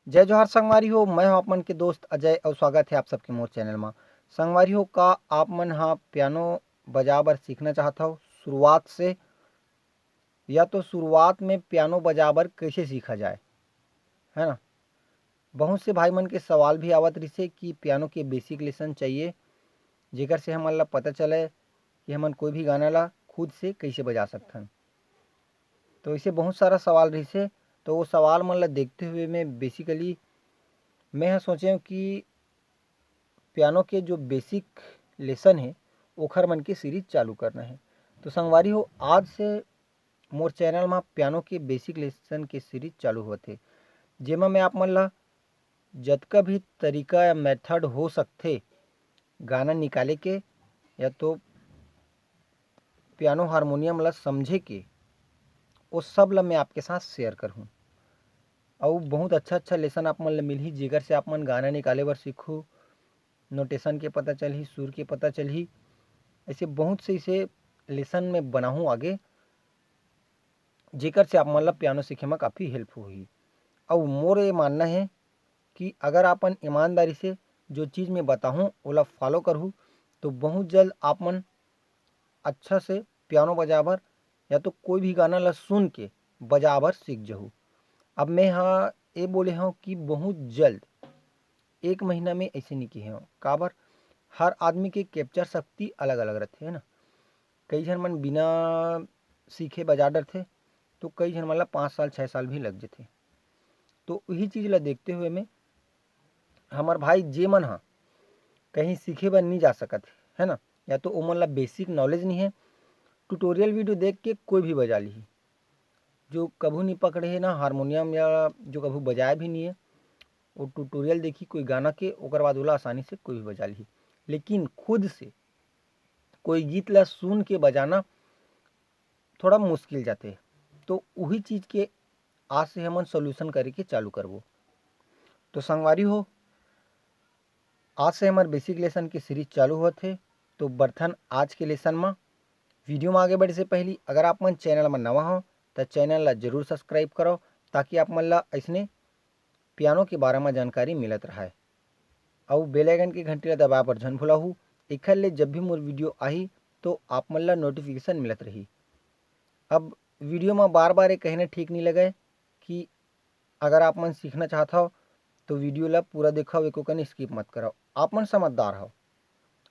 जय जोहार संगवारी हो। मैं हूं आप मन के दोस्त अजय और स्वागत है आप सबके मोर चैनल में। संगवारी हो, का आप मन हाँ पियानो बजा बर सीखना चाहता हो शुरुआत से, या तो शुरुआत में पियानो बजा बर कैसे सीखा जाए, है ना। बहुत से भाई मन के सवाल भी आवत रहिसे कि पियानो के बेसिक लेसन चाहिए, जेकर से हमन ला पता चले कि हमन कोई भी गाना ला खुद से कैसे बजा सकथन। तो ऐसे बहुत सारा सवाल रहिसे, तो वो सवाल मन ला देखते हुए मैं सोचे कि पियानो के जो बेसिक लेसन है ओखर मन के सीरीज चालू करना है। तो संगवारी हो, आज से मोर चैनल में पियानो के बेसिक लेसन के सीरीज चालू होते, जेमा मैं आप मन ला जतका भी तरीका या मेथड हो सकथे गाना निकाले के, या तो पियानो हारमोनियम ला समझे के, वो सब ला मैं आपके साथ शेयर करहूँ। और बहुत अच्छा लेसन आप मन ला मिलही, जेकर से आप मन गाना निकाले बर सीखू, नोटेशन के पता चलही, सुर के पता चलही। ऐसे बहुत से इसे लेसन में बनाहूँ आगे, जेकर से आप मन ला पियानो सीखे में काफ़ी हेल्प होही। और मोर ये मानना है कि अगर आपन ईमानदारी से जो चीज़ मैं बताहूँ ओला फॉलो करहूँ, तो बहुत जल्द आप मन अच्छा से पियानो बजाबर या तो कोई भी गाना ला सुन के बजाबर सीख जहूँ। अब मैं हाँ ये बोले हूँ कि बहुत जल्द, 1 महीना में ऐसे नहीं किए हूँ। काबर, हर आदमी के कैप्चर शक्ति अलग अलग रहते है ना। कई झन मन बिना सीखे बजा डरथे, तो कई झन मन ला 5 साल 6 साल भी लग जाते। तो वही चीज़ ला देखते हुए में हमार भाई जे मन हा कहीं सीखे बर नहीं जा सकत है ना, या तो ओमन ला बेसिक नॉलेज नहीं है, ट्यूटोरियल वीडियो देख के कोई भी बजा ली। जो कभू नहीं पकड़े है ना हारमोनियम, या जो कभू बजाया भी नहीं है, वो ट्यूटोरियल देखी कोई गाना के, ओकर बाद ओला आसानी से कोई भी बजा ली। लेकिन खुद से कोई गीत ला सुन के बजाना थोड़ा मुश्किल जाते। तो वही चीज़ के आज से हमन सोल्यूशन करे के चालू करबो। तो संगवारी हो, आज से हमारे बेसिक लेसन की सीरीज चालू होते। तो बर्थन आज के लेसन में वीडियो में आगे बढ़े से पहले, अगर आप मन चैनल में नवा हो तो चैनल ला जरूर सब्सक्राइब करो, ताकि आप मन ला ऐसने पियानो के बारे में जानकारी मिलत रहे। और बेल आइकन की घंटी ला दबाए पर झन भुलाहू, एखर ले जब भी मोर वीडियो आही तो आप मन ला नोटिफिकेशन मिलत रही। अब वीडियो में बार बार ये कहना ठीक नहीं लगे कि अगर आप मन सीखना चाहता हो तो वीडियो ला पूरा देखो, एको कन स्किप मत करो। आप मन समझदार हो,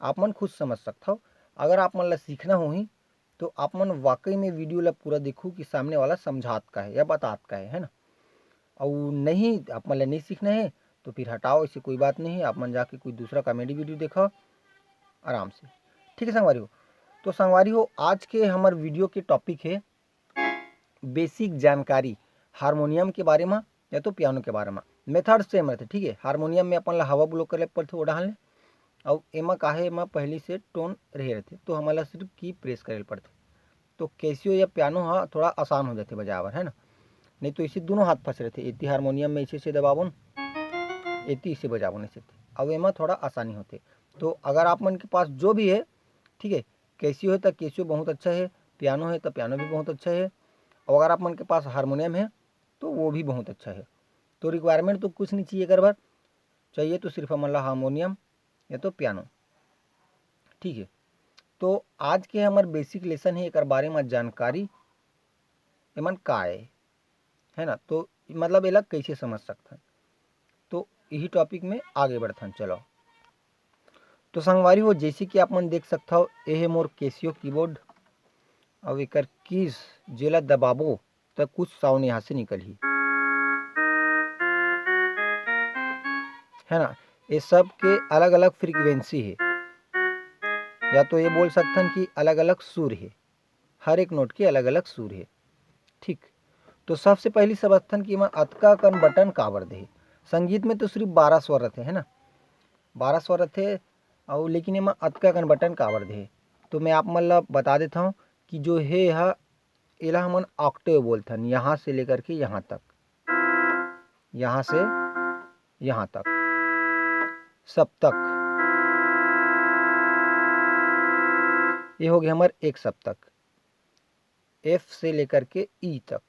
आप मन खुद समझ सकते हो। अगर आप मन ला सीखना होही तो आप मन वाकई में वीडियो ला पूरा देखू कि सामने वाला समझात का है या बातात का है ना। और नहीं, आप मन ला नहीं सीखना है तो फिर हटाओ, ऐसी कोई बात नहीं है। आप मन जाके कोई दूसरा कॉमेडी वीडियो देखो आराम से। ठीक है संगवारी हो। तो संगवारी हो, आज के हमारे वीडियो के टॉपिक है बेसिक जानकारी हारमोनियम के बारे में या तो पियानो के बारे में। मेथड सेम रहते, ठीक है। हारमोनियम में अपन ला हवा ब्लो करे पड़थे, वो डालने। और एमा काहे एमा पहले से टोन रहे रहते, तो हमारा सिर्फ की प्रेस करे पड़ते। तो कैसियो या पियानो हाँ थोड़ा आसान हो जाते बजावर, है ना। नहीं तो इसे दोनों हाथ फंस रहते, इतनी हारमोनियम में इसे से दबाबो न, इतनी इसे बजाबो नहीं सकते। अब एमा थोड़ा आसानी होते। तो अगर आप मन के पास जो भी है, ठीक है, कैसियो है तो कैसियो बहुत अच्छा है, पियानो है तो पियानो भी बहुत अच्छा है, और अगर आप मन के पास हारमोनियम है तो वो भी बहुत अच्छा है। तो रिक्वायरमेंट तो कुछ नहीं चाहिए कर बार, चाहिए तो सिर्फ हमारा हारमोनियम या तो पियानो, ठीक है। तो आज के हमारे बेसिक लेसन है एक बारे में जानकारी एमन का है ना। तो मतलब एला कैसे समझ सकते, तो यही टॉपिक में आगे बढ़थन चलो। तो संगवारी हो, जैसे कि आप मन देख सकते हो, ये है मोर कैसियो कीबोर्ड। और एक कीज जेला दबाबो तो कुछ साउंड यहाँ से निकलही, है ना। ये सब के अलग अलग फ्रीक्वेंसी है, या तो ये बोल सकते कि अलग अलग सुर है, हर एक नोट के अलग अलग सुर है, ठीक। तो सबसे पहली समझथन कि मैं अतका कन बटन काबर दे। संगीत में तो सिर्फ 12 स्वर रहते, है ना, 12 स्वर रहते। और लेकिन एमा अतका कन बटन काबर दे, तो मैं आप मन ला बता देता हूँ कि जो है यह एला हमन ऑक्टेव बोलथन, यहाँ से लेकर के यहाँ तक, यहाँ से यहाँ तक, सप्तक। ये हो गया हमारे एक सप्तक, एफ से लेकर के ई तक।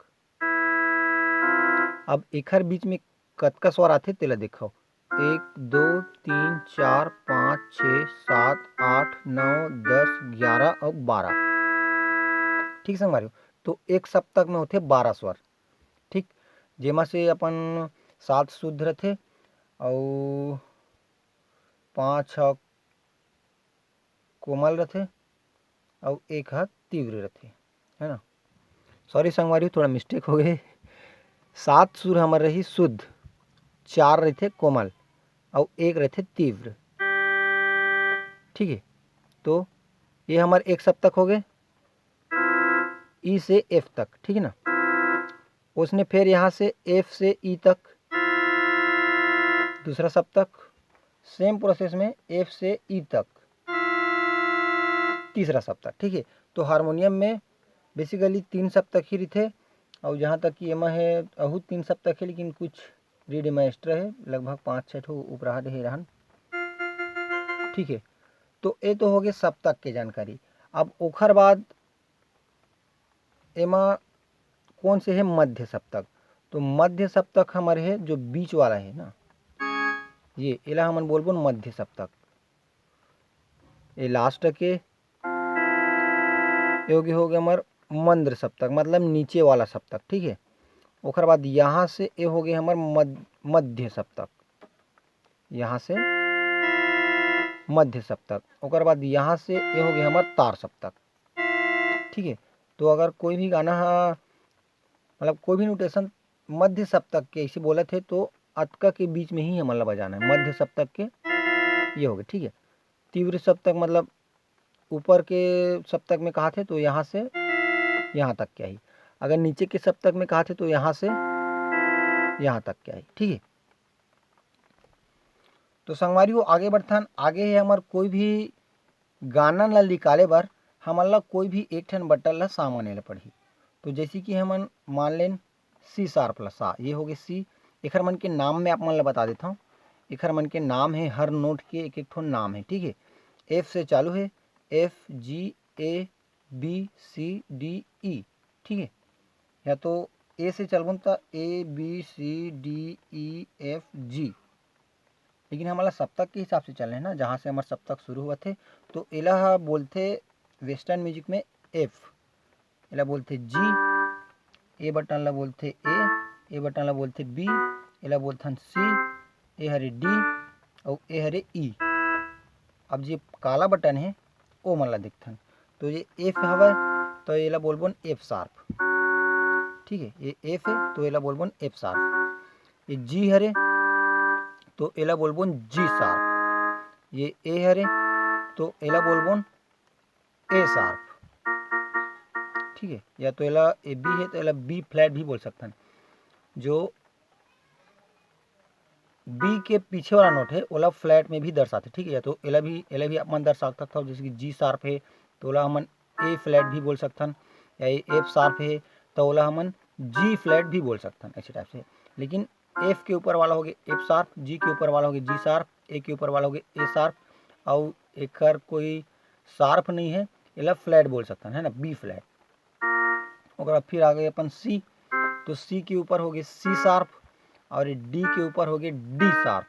अब एकर बीच में कतका स्वर आथे तेला देखो। 1 2 3 4 5 6 7 8 9 10 11 और 12। ठीक संगवारी, तो एक सप्तक में होते 12 स्वर। ठीक, जेमा से अपन 7 शुद्ध रथे और 5 कोमल रथे और 1 तीव्र रथे, है ना। सॉरी संगवारी, थोड़ा मिस्टेक हो गए। 7 सुर हमार रही शुद्ध, 4 रहते कोमल और 1 रहते तीव्र। ठीक है, तो ये हमारे एक सप्तक हो गए ई से एफ तक। ठीक है ना। उसने फिर यहाँ से एफ से ई तक दूसरा सप्तक, सेम प्रोसेस में एफ से ई तक तीसरा सप्तक। ठीक है, तो हारमोनियम में बेसिकली 3 सप्तक ही रहते और जहाँ तक कि एमा है अहू 3 सप्तक है, लेकिन कुछ रीड में एक्स्ट्रा है, लगभग 5-6 ठो उपराहा रहे रहन। ठीक है, तो ये तो हो गए सप्तक के जानकारी। अब ओखर बाद एमा कौन से है मध्य सप्तक। तो मध्य सप्तक हमारे है जो बीच वाला है ना, ये एला हमन बोलबो मध्य सप्तक। ये लास्ट के योगी हो गया हमार मंद्र सप्तक, मतलब नीचे वाला सप्तक। ठीक है, ओखर बाद यहाँ से ये हो गया हमार मध्य सप्तक, यहाँ से मध्य सप्तक। ओकर बाद यहाँ से ये हो गया हमार तार सप्तक। ठीक है, तो अगर कोई भी गाना मतलब कोई भी नोटेशन मध्य सप्तक के ऐसे बोला थे तो अतका के बीच में ही हमारा बजाना है। मध्य सप्तक के ये हो गए। ठीक है, तीव्र सप्तक मतलब ऊपर के सप्तक में कहा थे तो यहाँ से यहाँ तक क्या ही, अगर नीचे के सप्तक में कहा थे तो यहाँ से यहाँ तक क्या ही। ठीक है, तो संगवारी हो आगे बढ़थन। आगे है हमार कोई भी गाना ला निकाले बर हमन ला कोई भी एक ठन बटन ला सामाने ला पड़ही। तो जैसे कि हमन मान लें सी शार्प ला सा, ये हो गए सी। एखर मन के नाम में आप मन ला बता देता हूँ। एखर मन के नाम है, हर नोट के एक एक ठो नाम है। ठीक है, एफ से चालू है, F G A B C D E. ठीक है, या तो ए से चलबुन तो A B C D E F G, लेकिन हमारा सप्तक के हिसाब से चल रहे हैं ना, जहाँ से हमारा सप्तक शुरू हुआ थे। तो एला बोलते वेस्टर्न म्यूजिक में एफ, एला बोलते जी, ए बटन ला बोलते ए बटन ला बोलते बी, एला बोलथन सी, ए हरे डी और ए हरे ई। अब जे काला बटन है ओ मन ला दिखथन, तो ये एफ हवा तो एला बोलबोन एफ शार्प। ठीक है, ये एफ है तो एला बोलबोन एफ शार्प। ये जी हरे तो एला बोलबोन जी शार्प। ये ए हरे तो एला बोलबोन ए शार्प। ठीक है, या तो एला ए बी है तो एला बी फ्लैट भी बोल सकते हैं। जो बी के पीछे वाला नोट है ओला फ्लैट में भी दर्शाते। ठीक है, या तो एला भी अपन दर्शा सकता था, जैसे कि जी शार्प है तो ओला हमन ए फ्लैट भी बोल सकते हैं, या एफ शार्प है तो ओला हमन जी फ्लैट भी बोल सकते हैं, ऐसे टाइप से। लेकिन एफ के ऊपर वाला हो गया एफ शार्प, जी के ऊपर वाला हो गया जी शार्प, ए के ऊपर वाला हो गया ए शार्प, और एक कोई शार्प नहीं है एला फ्लैट बोल सकते हैं, है ना, बी फ्लैट। और फिर आ गए अपन सी, तो सी के ऊपर हो गए सी शार्प, और डी के ऊपर हो गए डी शार्प,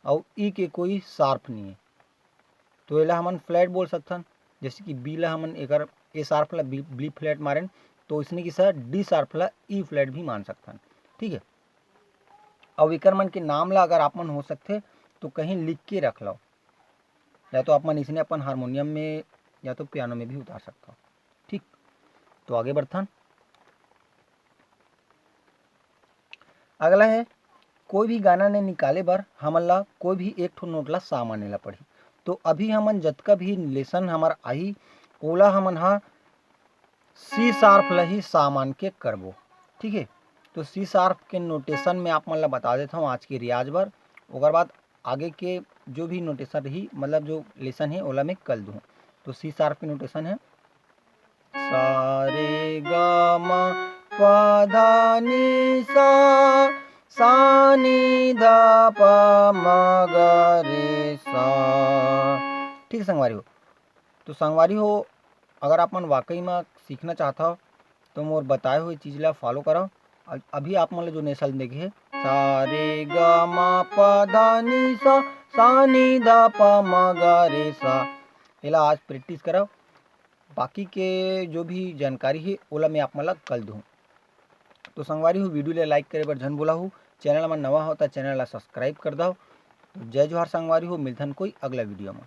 और ई के कोई शार्प नहीं है तो एला हमन फ्लैट बोल सकते हैं। जैसे कि बी ला हमन एक ए शार्प ला बी फ्लैट मारें तो इसने की सर डी शार्प ला ई फ्लैट भी मान सकते हैं। ठीक है, और एकर मन के नाम ला अगर आप मन हो सकते तो कहीं लिख के रख लो, या तो आप मन इसने अपन हारमोनियम में या तो पियानो में भी उतार सकता हो। ठीक, तो आगे बढ़थन। अगला है कोई भी गाना ने निकाले बर हमन ला कोई भी एक ठो नोट ला सामाने ला पड़ी। तो अभी हमन जतका भी लेसन हमार आई ओला हमन हा सी शार्प ला ही सामान के करबो। ठीक है, तो सी शार्प के नोटेशन में आप मन ला बता देता हूँ आज के रियाज बर। ओकर बाद आगे के जो भी नोटेशन रही, मतलब जो लेसन है ओला मैं कल दूँ। तो सी शार्प के नोटेशन है सा रे गा मा पा धा नी सा नी धा पा मा गा रे सा। ठीक है संगवारी हो, तो संगवारी हो अगर आप मन वाकई में सीखना चाहता हो तो मोर बताए हुए चीज़ ला फॉलो करो। अभी आप मन जो नेशनल देखे है सा रे ग म प ध नि सा नि ध प म ग रे सा। एला आज प्रैक्टिस करव, बाकी के जो भी जानकारी है ओला मैं आप मन ला कल दूँ। तो संगवारी हो वीडियो ले लाइक करे बर झन भूलहु, चैनल म नवा हो त चैनल ला सब्सक्राइब कर दव। जय जोहार संगवारी हो, मिलथन कोई अगला वीडियो में।